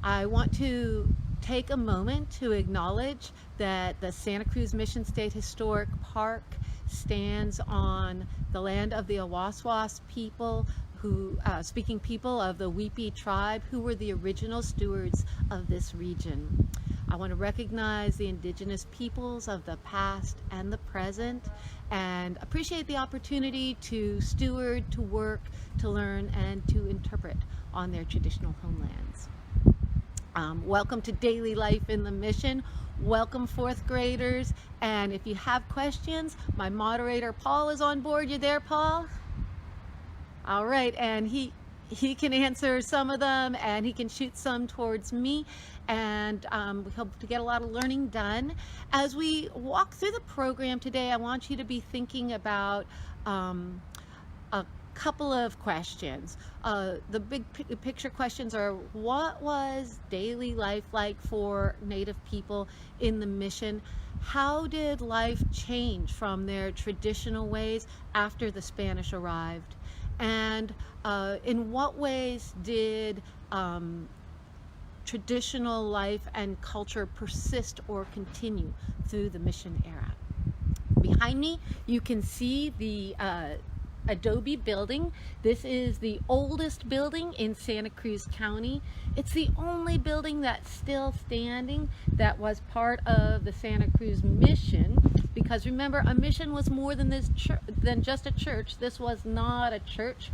I want to take a moment to acknowledge that the Santa Cruz Mission State Historic Park stands on the land of the Awaswas people, speaking people of the Weepy tribe, who were the original stewards of this region. I want to recognize the indigenous peoples of the past and the present, and appreciate the opportunity to steward, to work, to learn, and to interpret on their traditional homelands. Welcome to Daily Life in the Mission. Welcome, fourth graders. And if you have questions, my moderator Paul is on board. You there, Paul? All right, and he can answer some of them, and he can shoot some towards me, and we hope to get a lot of learning done. As we walk through the program today, I want you to be thinking about a couple of questions. The big picture questions are: what was daily life like for Native people in the mission? How did life change from their traditional ways after the Spanish arrived? And in what ways did traditional life and culture persist or continue through the mission era? Behind me, you can see the Adobe building. This is the oldest building in Santa Cruz County. It's the only building that's still standing that was part of the Santa Cruz mission, because remember, a mission was more than just a church. This was not a church.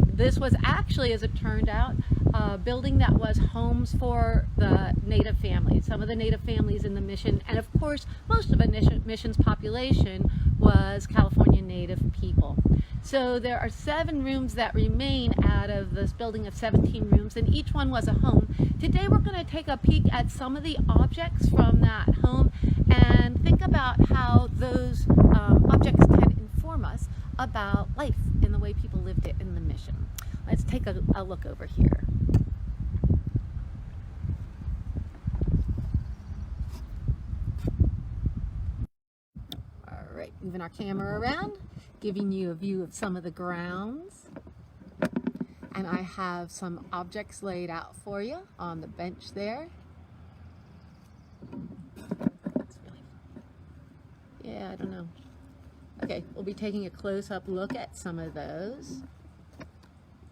This was actually, as it turned out, a building that was homes for the Native families, some of the Native families in the mission, and of course most of the mission's population was California Native people. So there are 7 rooms that remain out of this building of 17 rooms, and each one was a home. Today we're going to take a peek at some of the objects from that home and think about how those objects can inform us about life in the way people lived it in the mission. Let's take a look over here. All right, moving our camera around, giving you a view of some of the grounds. And I have some objects laid out for you on the bench there. Yeah, I don't know. Okay, we'll be taking a close-up look at some of those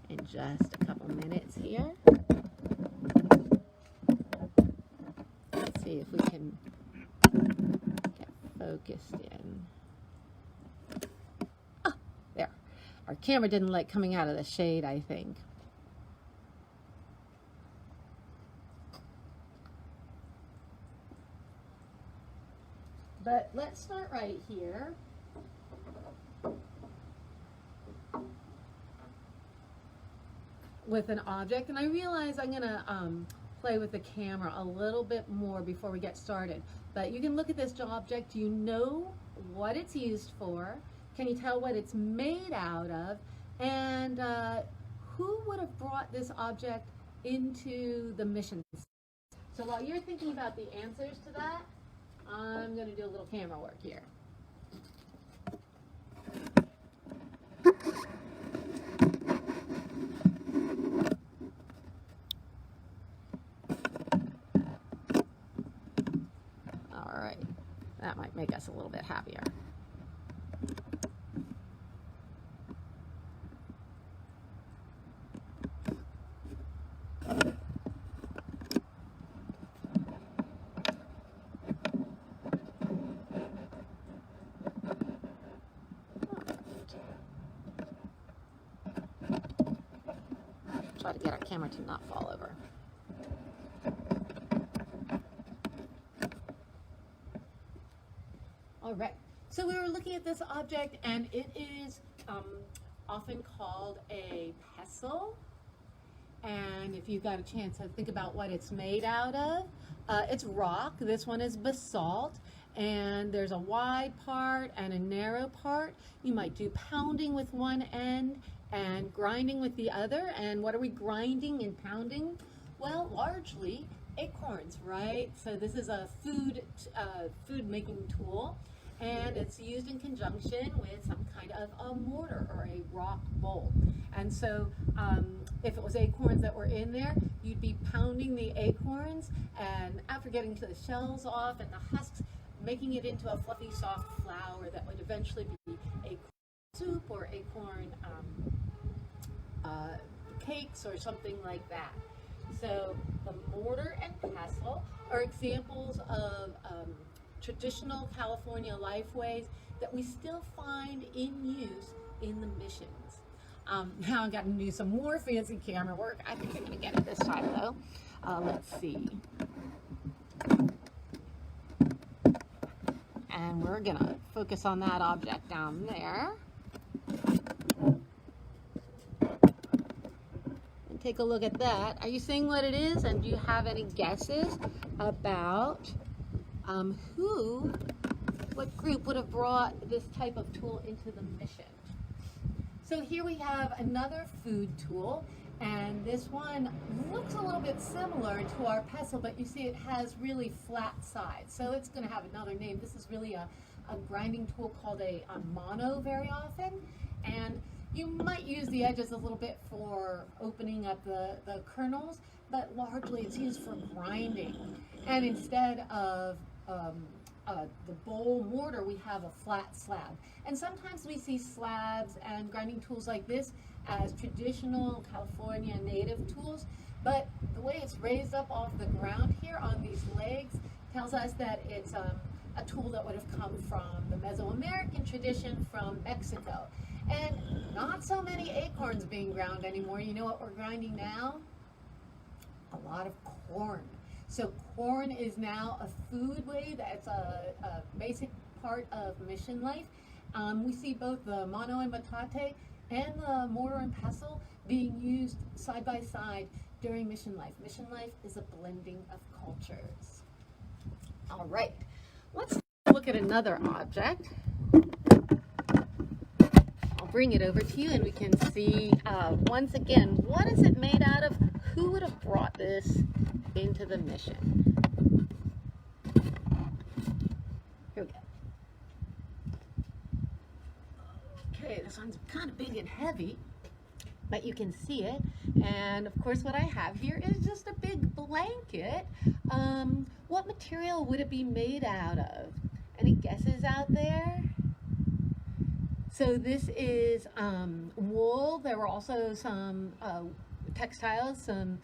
in just a couple minutes here. Let's see if we can get focused in. Oh, there. Our camera didn't like coming out of the shade, I think. But let's start right here. With an object, and I realize I'm gonna play with the camera a little bit more before we get started, but you can look at this object. You know what it's used for. Can you tell what it's made out of? And who would have brought this object into the mission? So while you're thinking about the answers to that, I'm going to do a little camera work here. All right, that might make us a little bit happier. Try to get our camera to not fall over. All right, so we were looking at this object, and it is often called a pestle. And if you've got a chance to think about what it's made out of, it's rock. This one is basalt, and there's a wide part and a narrow part. You might do pounding with one end and grinding with the other. And what are we grinding and pounding? Well, largely acorns, right? So this is a food making tool. and it's used in conjunction with some kind of a mortar or a rock bowl. And so if it was acorns that were in there, you'd be pounding the acorns, and after getting the shells off and the husks, making it into a fluffy, soft flour that would eventually be acorn soup or acorn cakes or something like that. So the mortar and pestle are examples of traditional California lifeways that we still find in use in the missions. Now I've gotten to do some more fancy camera work. I think I'm going to get it this time though. Let's see. And we're going to focus on that object down there. And take a look at that. Are you seeing what it is? And do you have any guesses about what group would have brought this type of tool into the mission? So here we have another food tool, and this one looks a little bit similar to our pestle, but you see it has really flat sides. So it's going to have another name. This is really a grinding tool called a mono very often, and you might use the edges a little bit for opening up the kernels, but largely it's used for grinding. And instead of the bowl mortar, we have a flat slab. And sometimes we see slabs and grinding tools like this as traditional California native tools, but the way it's raised up off the ground here on these legs tells us that it's a tool that would have come from the Mesoamerican tradition from Mexico. And not so many acorns being ground anymore. You know what we're grinding now? A lot of corn. So corn is now a foodway that's a basic part of mission life. We see both the mono and batate and the mortar and pestle being used side by side during mission life. Mission life is a blending of cultures. All right, let's look at another object. I'll bring it over to you and we can see once again, what is it made out of? Who would have brought this into the mission? Here we go. Okay, this one's kind of big and heavy, but you can see it. And of course what I have here is just a big blanket. What material would it be made out of? Any guesses out there? So this is wool. There were also some textiles, some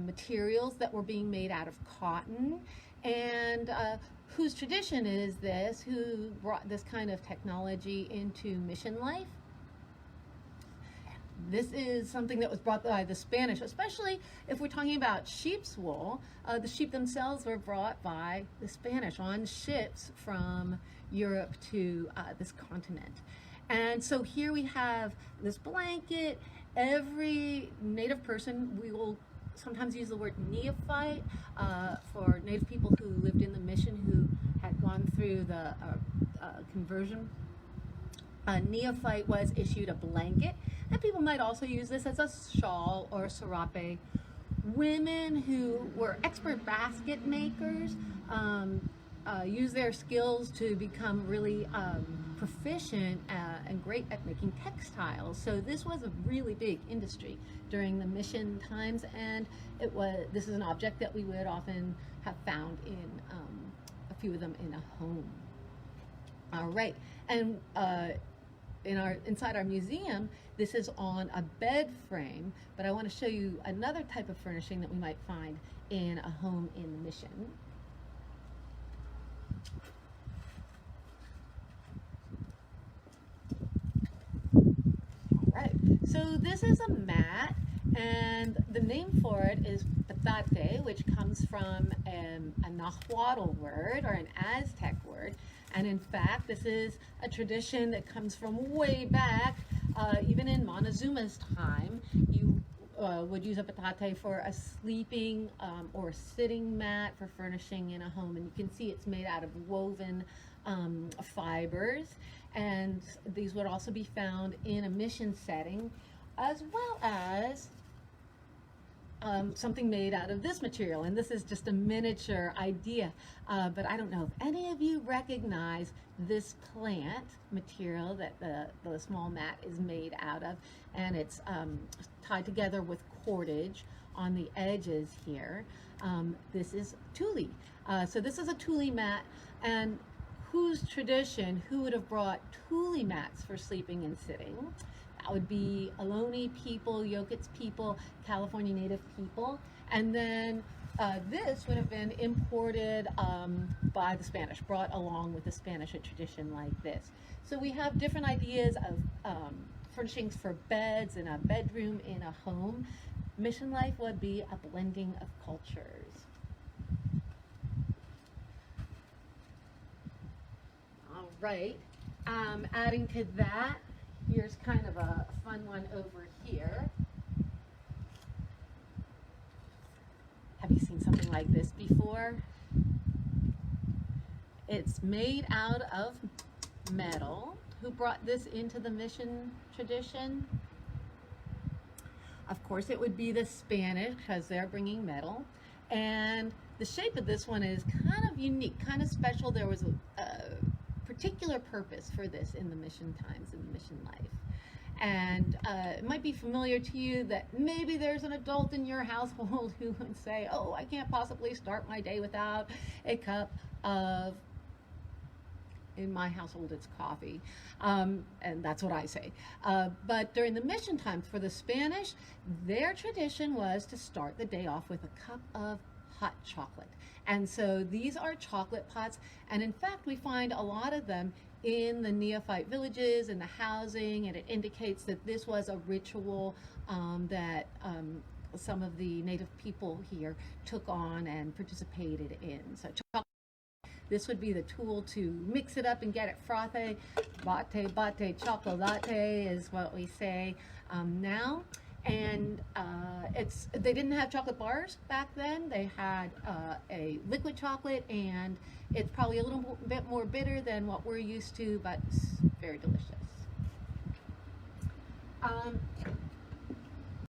materials that were being made out of cotton. And whose tradition is this? Who brought this kind of technology into mission life? This is something that was brought by the Spanish, especially if we're talking about sheep's wool. The sheep themselves were brought by the Spanish on ships from Europe to this continent. And so here we have this blanket. Every native person, we will sometimes use the word neophyte for native people who lived in the mission who had gone through the conversion. A neophyte was issued a blanket, and people might also use this as a shawl or a serape. Women who were expert basket makers use their skills to become really proficient and great at making textiles. So this was a really big industry during the mission times, and this is an object that we would often have found in a few of them in a home. All right, and inside our museum, this is on a bed frame, but I want to show you another type of furnishing that we might find in a home in the mission. So this is a mat, and the name for it is petate, which comes from a Nahuatl word or an Aztec word. And in fact, this is a tradition that comes from way back, even in Montezuma's time. You would use a petate for a sleeping or sitting mat for furnishing in a home. And you can see it's made out of woven fibers. And these would also be found in a mission setting, as well as something made out of this material, and this is just a miniature idea, but I don't know if any of you recognize this plant material that the small mat is made out of, and it's tied together with cordage on the edges here. This is tule. So this is a tule mat, and whose tradition, who would have brought tule mats for sleeping and sitting? That would be Ohlone people, Yokuts people, California Native people. And then this would have been imported by the Spanish, brought along with the Spanish, a tradition like this. So we have different ideas of furnishings for beds in a bedroom, in a home. Mission life would be a blending of cultures. All right, adding to that, here's kind of a fun one over here. Have you seen something like this before? It's made out of metal. Who brought this into the mission tradition? Of course, it would be the Spanish, because they're bringing metal. And the shape of this one is kind of unique, kind of special. There was a particular purpose for this in the mission times, in the mission life. And it might be familiar to you that maybe there's an adult in your household who would say, oh, I can't possibly start my day without a cup of, in my household it's coffee, and that's what I say. But during the mission times for the Spanish, their tradition was to start the day off with a cup of hot chocolate. And so these are chocolate pots, and in fact we find a lot of them in the neophyte villages, in the housing, and it indicates that this was a ritual that some of the native people here took on and participated in. So this would be the tool to mix it up and get it frothy. Bate chocolate is what we say now. And they didn't have chocolate bars back then. They had a liquid chocolate, and it's probably a little bit more bitter than what we're used to, but it's very delicious.